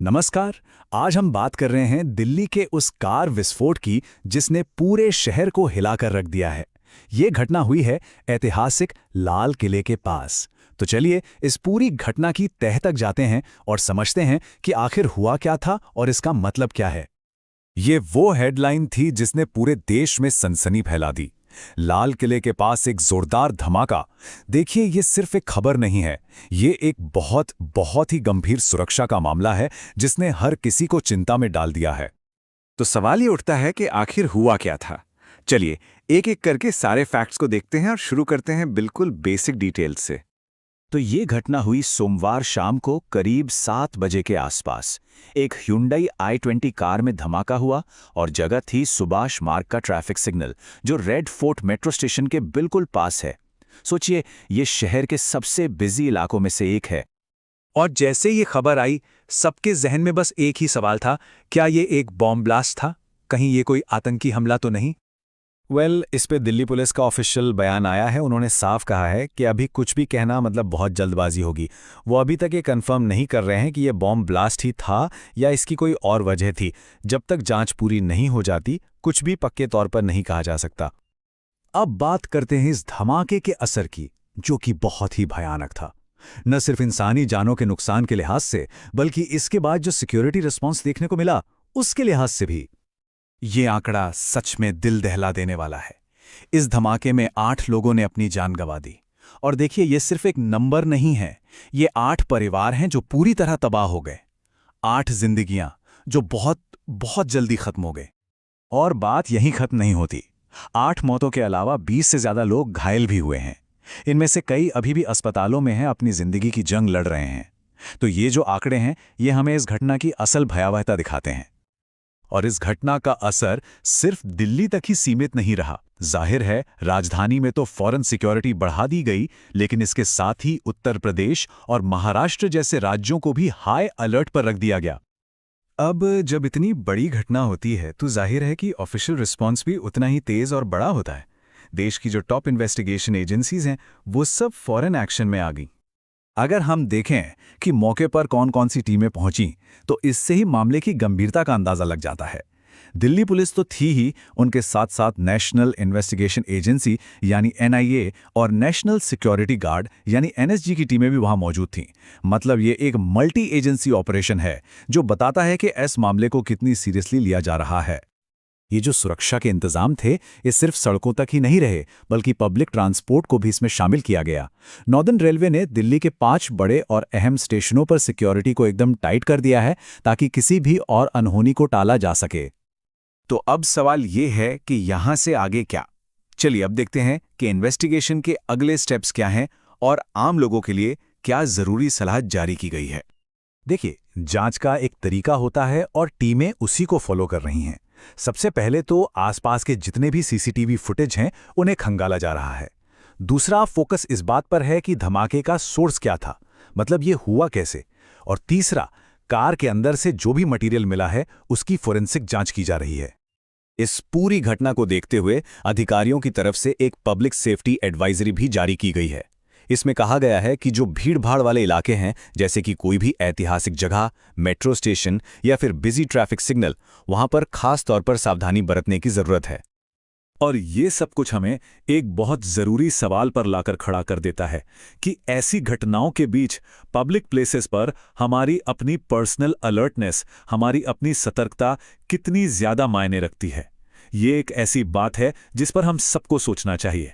नमस्कार। आज हम बात कर रहे हैं दिल्ली के उस कार विस्फोट की जिसने पूरे शहर को हिलाकर रख दिया है। ये घटना हुई है ऐतिहासिक लाल किले के पास। तो चलिए इस पूरी घटना की तह तक जाते हैं और समझते हैं कि आखिर हुआ क्या था और इसका मतलब क्या है। ये वो हेडलाइन थी जिसने पूरे देश में सनसनी फैला दी। लाल किले के पास एक जोरदार धमाका। देखिए, ये सिर्फ एक खबर नहीं है, ये एक बहुत बहुत ही गंभीर सुरक्षा का मामला है जिसने हर किसी को चिंता में डाल दिया है। तो सवाल ये उठता है कि आखिर हुआ क्या था। चलिए एक एक करके सारे फैक्ट्स को देखते हैं और शुरू करते हैं बिल्कुल बेसिक डिटेल्स से। तो ये घटना हुई सोमवार शाम को करीब 7 बजे के आसपास। एक Hyundai i20 कार में धमाका हुआ और जगह थी सुभाष मार्ग का ट्रैफिक सिग्नल, जो रेड फोर्ट मेट्रो स्टेशन के बिल्कुल पास है। सोचिए, ये शहर के सबसे बिजी इलाकों में से एक है। और जैसे ये खबर आई, सबके जहन में बस एक ही सवाल था, क्या ये एक बॉम्ब ब्लास्ट था? कहीं ये कोई आतंकी हमला तो नहीं? इस पे दिल्ली पुलिस का ऑफिशियल बयान आया है। उन्होंने साफ कहा है कि अभी कुछ भी कहना मतलब बहुत जल्दबाजी होगी। वो अभी तक ये कंफर्म नहीं कर रहे हैं कि ये बॉम्ब ब्लास्ट ही था या इसकी कोई और वजह थी। जब तक जांच पूरी नहीं हो जाती, कुछ भी पक्के तौर पर नहीं कहा जा सकता। अब बात करते हैं इस धमाके के असर की, जो कि बहुत ही भयानक था। न सिर्फ इंसानी जानों के नुकसान के लिहाज से, बल्कि इसके बाद जो सिक्योरिटी रिस्पॉन्स देखने को मिला, उसके लिहाज से भी। ये आंकड़ा सच में दिल दहला देने वाला है। इस धमाके में 8 लोगों ने अपनी जान गंवा दी। और देखिए, ये सिर्फ एक नंबर नहीं है, ये 8 परिवार हैं जो पूरी तरह तबाह हो गए। 8 जिंदगियां जो बहुत बहुत जल्दी खत्म हो गए। और बात यहीं खत्म नहीं होती। 8 मौतों के अलावा 20 से ज्यादा लोग घायल भी हुए हैं। इनमें से कई अभी भी अस्पतालों में हैं, अपनी जिंदगी की जंग लड़ रहे हैं। तो ये जो आंकड़े हैं, ये हमें इस घटना की असल भयावहता दिखाते हैं। और इस घटना का असर सिर्फ दिल्ली तक ही सीमित नहीं रहा। जाहिर है, राजधानी में तो फौरन सिक्योरिटी बढ़ा दी गई, लेकिन इसके साथ ही उत्तर प्रदेश और महाराष्ट्र जैसे राज्यों को भी हाई अलर्ट पर रख दिया गया। अब जब इतनी बड़ी घटना होती है तो जाहिर है कि ऑफिशियल रिस्पॉन्स भी उतना ही तेज और बड़ा होता है। देश की जो टॉप इन्वेस्टिगेशन एजेंसीज हैं, वो सब फौरन एक्शन में आ गई। अगर हम देखें कि मौके पर कौन कौन सी टीमें पहुंची, तो इससे ही मामले की गंभीरता का अंदाजा लग जाता है। दिल्ली पुलिस तो थी ही, उनके साथ साथ नेशनल इन्वेस्टिगेशन एजेंसी यानी NIA और नेशनल सिक्योरिटी गार्ड यानी NSG की टीमें भी वहां मौजूद थीं। मतलब ये एक मल्टी एजेंसी ऑपरेशन है जो बताता है कि इस मामले को कितनी सीरियसली लिया जा रहा है। ये जो सुरक्षा के इंतजाम थे, ये सिर्फ सड़कों तक ही नहीं रहे, बल्कि पब्लिक ट्रांसपोर्ट को भी इसमें शामिल किया गया। नॉर्दर्न रेलवे ने दिल्ली के 5 बड़े और अहम स्टेशनों पर सिक्योरिटी को एकदम टाइट कर दिया है, ताकि किसी भी और अनहोनी को टाला जा सके। तो अब सवाल ये है कि यहाँ से आगे क्या? चलिए अब देखते हैं कि इन्वेस्टिगेशन के अगले स्टेप्स क्या हैं और आम लोगों के लिए क्या जरूरी सलाह जारी की गई है। देखिए, जांच का एक तरीका होता है और टीमें उसी को फॉलो कर रही हैं। सबसे पहले तो आसपास के जितने भी CCTV फुटेज हैं, उन्हें खंगाला जा रहा है। दूसरा फोकस इस बात पर है कि धमाके का सोर्स क्या था, मतलब ये हुआ कैसे। और तीसरा, कार के अंदर से जो भी मटेरियल मिला है, उसकी फोरेंसिक जांच की जा रही है। इस पूरी घटना को देखते हुए अधिकारियों की तरफ से एक पब्लिक सेफ्टी एडवाइजरी भी जारी की गई है। इसमें कहा गया है कि जो भीड़-भाड़ वाले इलाके हैं, जैसे कि कोई भी ऐतिहासिक जगह, मेट्रो स्टेशन या फिर बिजी ट्रैफिक सिग्नल, वहां पर खास तौर पर सावधानी बरतने की जरूरत है। और ये सब कुछ हमें एक बहुत जरूरी सवाल पर लाकर खड़ा कर देता है कि ऐसी घटनाओं के बीच पब्लिक प्लेसेस पर हमारी अपनी पर्सनल अलर्टनेस, हमारी अपनी सतर्कता कितनी ज्यादा मायने रखती है। ये एक ऐसी बात है जिस पर हम सबको सोचना चाहिए।